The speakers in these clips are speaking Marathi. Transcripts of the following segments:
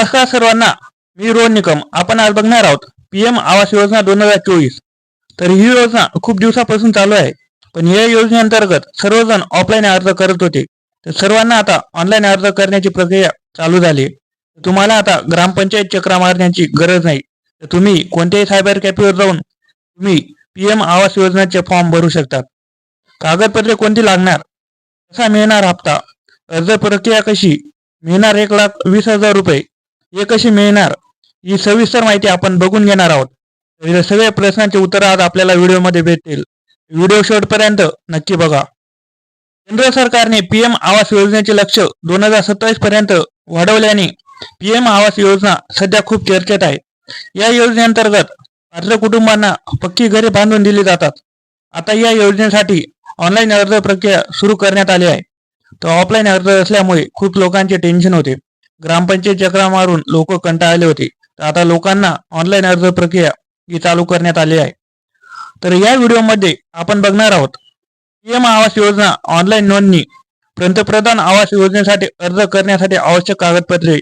नमस्कार सर्वांना, मी रोहन निकम. आपण आज बघणार आहोत पीएम आवास योजना 2024. तर ही योजना खूप दिवसापासून चालू आहे, पण या योजनेअंतर्गत सर्वजण ऑफलाईन अर्ज करत होते. तर सर्वांना आता ऑनलाईन अर्ज करण्याची प्रक्रिया चालू झाली. तुम्हाला आता ग्रामपंचायत चक्रा मारण्याची गरज नाही. तर तुम्ही कोणत्याही सायबर कॅफेवर जाऊन तुम्ही पीएम आवास योजनेचे फॉर्म भरू शकतात. कागदपत्रे कोणती लागणार, कसा मिळणार हप्ता, अर्ज प्रक्रिया कशी मिळणार, 1,20,000 रुपये हे कशी मिळणार, ही सविस्तर माहिती आपण बघून घेणार आहोत. तर सगळ्या प्रश्नांचे उत्तर आज आपल्याला व्हिडिओमध्ये भेटतील. व्हिडिओ शेवटपर्यंत नक्की बघा. केंद्र सरकारने पीएम आवास योजनेचे लक्ष्य 2027 पर्यंत वाढवल्याने पीएम आवास योजना सध्या खूप चर्चेत आहे. या योजनेअंतर्गत पात्र कुटुंबांना पक्की घरे बांधून दिली जातात. आता या योजनेसाठी ऑनलाईन अर्ज प्रक्रिया सुरू करण्यात आली आहे. तर ऑफलाईन अर्ज असल्यामुळे खूप लोकांचे टेन्शन होते. ग्रामपंचायत चक्रा मारून लोक कंटाळले होते. तर आता लोकांना ऑनलाईन अर्ज प्रक्रिया ही चालू करण्यात आली आहे. तर या व्हिडिओमध्ये आपण बघणार आहोत पीएम आवास योजना ऑनलाईन नोंदणी, पंतप्रधान आवास योजनेसाठी अर्ज करण्यासाठी आवश्यक कागदपत्रे,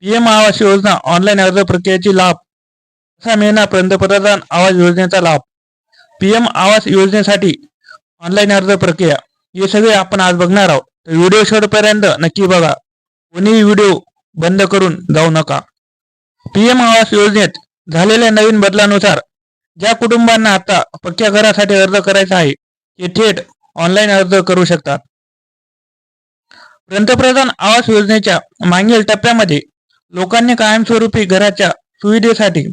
पीएम आवास योजना ऑनलाईन अर्ज प्रक्रियेची लाभ, कसा मिळणार पंतप्रधान आवास योजनेचा लाभ, पीएम आवास योजनेसाठी ऑनलाईन अर्ज प्रक्रिया, हे सगळे आपण आज बघणार आहोत. तर व्हिडिओ शेवटपर्यंत नक्की बघा. कोणीही व्हिडिओ बंद करून जाऊ नका. पीएम आवास योजनेत झालेल्या नवीन बदलानुसार ज्या कुटुंबांना आता पक्क्या घरासाठी अर्ज करायचा आहे ते थेट ऑनलाईन अर्ज करू शकतात. पंतप्रधान आवास योजनेच्या मागील टप्प्यामध्ये लोकांनी कायमस्वरूपी घराच्या सुविधेसाठी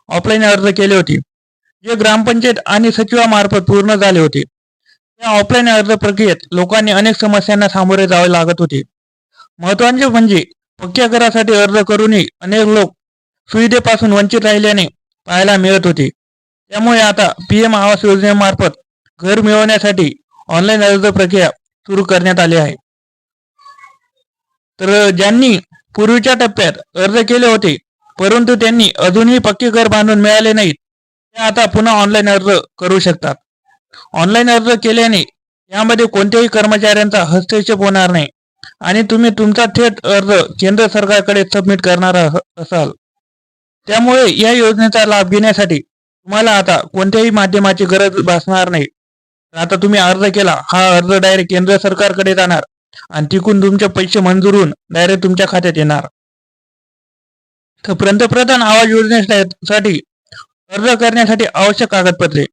ऑफलाईन अर्ज केले होते, जे ग्रामपंचायत आणि सचिवामार्फत पूर्ण झाले होते. या ऑफलाईन अर्ज प्रक्रियेत लोकांनी अनेक समस्यांना सामोरे जावे लागत होते. महत्वाचे म्हणजे पक्क्या घरासाठी अर्ज करूनही अनेक लोक सुविधेपासून वंचित राहिल्याने पाहायला मिळत होते. त्यामुळे आता पीएम आवास योजनेमार्फत घर मिळवण्यासाठी ऑनलाईन अर्ज प्रक्रिया सुरू करण्यात आली आहे. तर ज्यांनी पूर्वीच्या टप्प्यात अर्ज केले होते परंतु त्यांनी अजूनही पक्के घर बांधून मिळाले नाहीत, ते आता पुन्हा ऑनलाईन अर्ज करू शकतात. ऑनलाईन अर्ज केल्याने यामध्ये कोणत्याही कर्मचाऱ्यांचा हस्तक्षेप होणार नाही आणि तुम्ही तुमचा थेट अर्ज केंद्र सरकारकडे सबमिट करणार असाल. त्यामुळे या योजनेचा लाभ घेण्यासाठी तुम्हाला आता कोणत्याही माध्यमाची गरज भासणार नाही. आता तुम्ही अर्ज केला, हा अर्ज डायरेक्ट केंद्र सरकारकडे जाणार आणि तिकून तुमचे पैसे मंजूर होऊन डायरेक्ट तुमच्या खात्यात येणार. तर पंतप्रधान आवास योजनेसाठी अर्ज करण्यासाठी आवश्यक कागदपत्रे: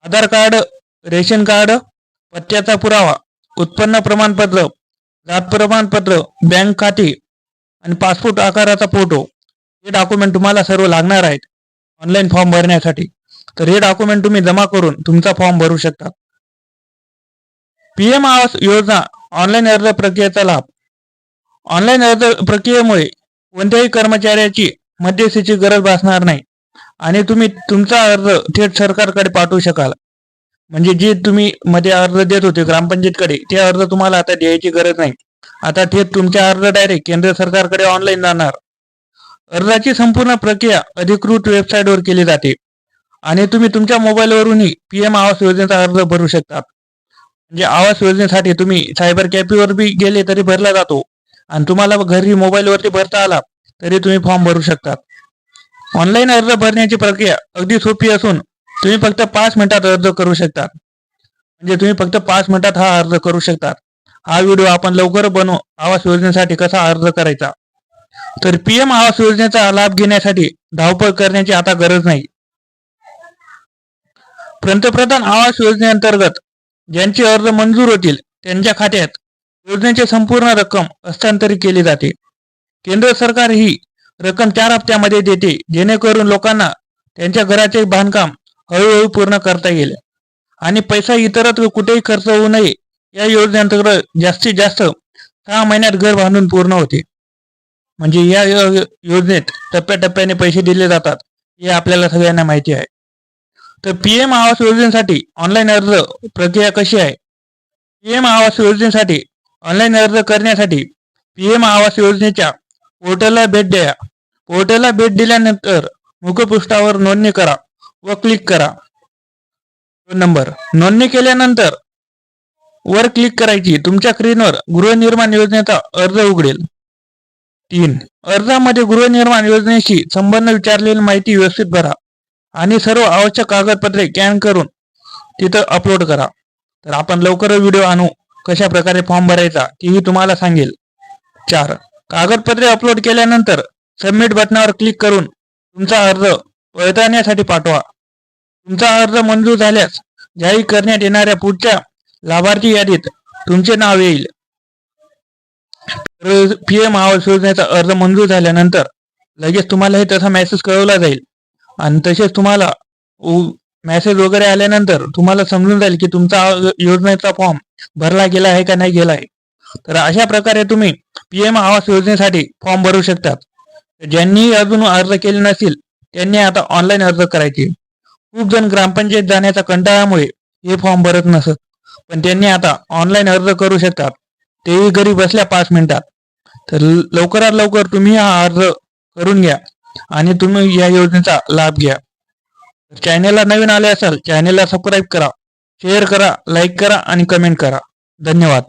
आधार कार्ड, रेशन कार्ड, पत्त्याचा पुरावा, उत्पन्न प्रमाणपत्र, जात प्रमाणपत्र, बँक खाते आणि पासपोर्ट आकाराचा फोटो, हे डॉक्युमेंट तुम्हाला सर्व लागणार आहेत ऑनलाईन फॉर्म भरण्यासाठी. तर हे डॉक्युमेंट तुम्ही जमा करून तुमचा फॉर्म भरू शकता. पीएम आवास योजना ऑनलाईन अर्ज प्रक्रियेचा लाभ: ऑनलाईन अर्ज प्रक्रियेमुळे कोणत्याही कर्मचाऱ्याची मध्यस्थीची गरज भासणार नाही आणि तुम्ही तुमचा अर्ज थेट सरकारकडे पाठवू शकाल. म्हणजे जे तुम्ही मध्ये अर्ज देत होते ग्रामपंचायतकडे, ते अर्ज तुम्हाला आता द्यायची गरज नाही. आता थेट तुमचा अर्ज डायरेक्ट केंद्र सरकारकडे ऑनलाईन जाणार. अर्जाची संपूर्ण प्रक्रिया अधिकृत वेबसाईटवर केली जाते आणि तुम्ही तुमच्या मोबाईलवरूनही पीएम आवास योजनेचा अर्ज भरू शकतात. म्हणजे आवास योजनेसाठी तुम्ही सायबर कॅफेवर बी गेले तरी भरला जातो आणि तुम्हाला घरी मोबाईलवरती भरता आला तरी तुम्ही फॉर्म भरू शकतात. ऑनलाईन अर्ज भरण्याची प्रक्रिया अगदी सोपी असून तुम्ही फक्त 5 मिनिटात अर्ज करू शकतात. म्हणजे तुम्ही फक्त 5 मिनिटात हा अर्ज करू शकतात. हा व्हिडिओ आपण लवकर बनवू आवास योजनेसाठी कसा अर्ज करायचा. तर पीएम आवास योजनेचा लाभ घेण्यासाठी धावपळ करण्याची आता गरज नाही. पंतप्रधान आवास योजनेअंतर्गत ज्यांचे अर्ज मंजूर होतील त्यांच्या खात्यात योजनेची संपूर्ण रक्कम हस्तांतरित केली जाते. केंद्र सरकार ही रक्कम 4 हप्त्यामध्ये देते, जेणेकरून लोकांना त्यांच्या घराचे बांधकाम हळूहळू पूर्ण करता येईल आणि पैसा इतरत्र कुठेही खर्च होऊ नये. या योजनेअंतर्गत जास्तीत जास्त 6 महिन्यात घर बांधून पूर्ण होते. म्हणजे या योजनेत टप्प्याटप्प्याने पैसे दिले जातात, हे आपल्याला सगळ्यांना माहिती आहे. तर पीएम आवास योजनेसाठी ऑनलाईन अर्ज प्रक्रिया कशी आहे? पीएम आवास योजनेसाठी ऑनलाईन अर्ज करण्यासाठी पीएम आवास योजनेच्या पोर्टलला भेट द्या. पोर्टलला भेट दिल्यानंतर मुखपृष्ठावर नोंदणी करा व क्लिक करा. नंबर नोंदणी केल्यानंतर वर क्लिक करायची. तुमच्या स्क्रीनवर गृहनिर्माण योजनेचा अर्ज उघडेल. 3. अर्जामध्ये गृहनिर्माण योजनेशी संबंध विचारलेली माहिती व्यवस्थित भरा आणि सर्व आवश्यक कागदपत्रे स्कॅन करून तिथं अपलोड करा. तर आपण लवकरच व्हिडिओ आणू कशा प्रकारे फॉर्म भरायचा तेही तुम्हाला सांगेल. 4. कागदपत्रे अपलोड केल्यानंतर सबमिट बटनावर क्लिक करून तुमचा अर्ज पडताळण्यासाठी पाठवा. तुमचा अर्ज मंजूर झाल्यास जाहीर करण्यात येणाऱ्या पुढच्या लाभार्थी यादीत तुमचे नाव येईल. पीएम आवास योजनेचा अर्ज मंजूर झाल्यानंतर लगेच तुम्हाला हे तसा मेसेज कळवला जाईल आणि तसेच तुम्हाला मेसेज वगैरे आल्यानंतर तुम्हाला समजून जाईल की तुमचा योजनेचा फॉर्म भरला गेला आहे का नाही गेला आहे. तर अशा प्रकारे तुम्ही पीएम आवास योजनेसाठी फॉर्म भरू शकतात. ज्यांनी अजून अर्ज केले नसेल त्यांनी आता ऑनलाईन अर्ज करायचे. खूप जण ग्रामपंचायत जाण्याच्या कंटाळ्यामुळे हे फॉर्म भरत नसत, पण त्यांनी आता ऑनलाईन अर्ज करू शकतात, तेही घरी बसल्या 5 मिनिटात. तर लवकरात लवकर तुम्ही हा अर्ज करून घ्या आणि तुम्ही या योजनेचा लाभ घ्या. चॅनेलला नवीन आले असाल चॅनेलला सबस्क्राईब करा, शेअर करा, लाईक करा आणि कमेंट करा. धन्यवाद.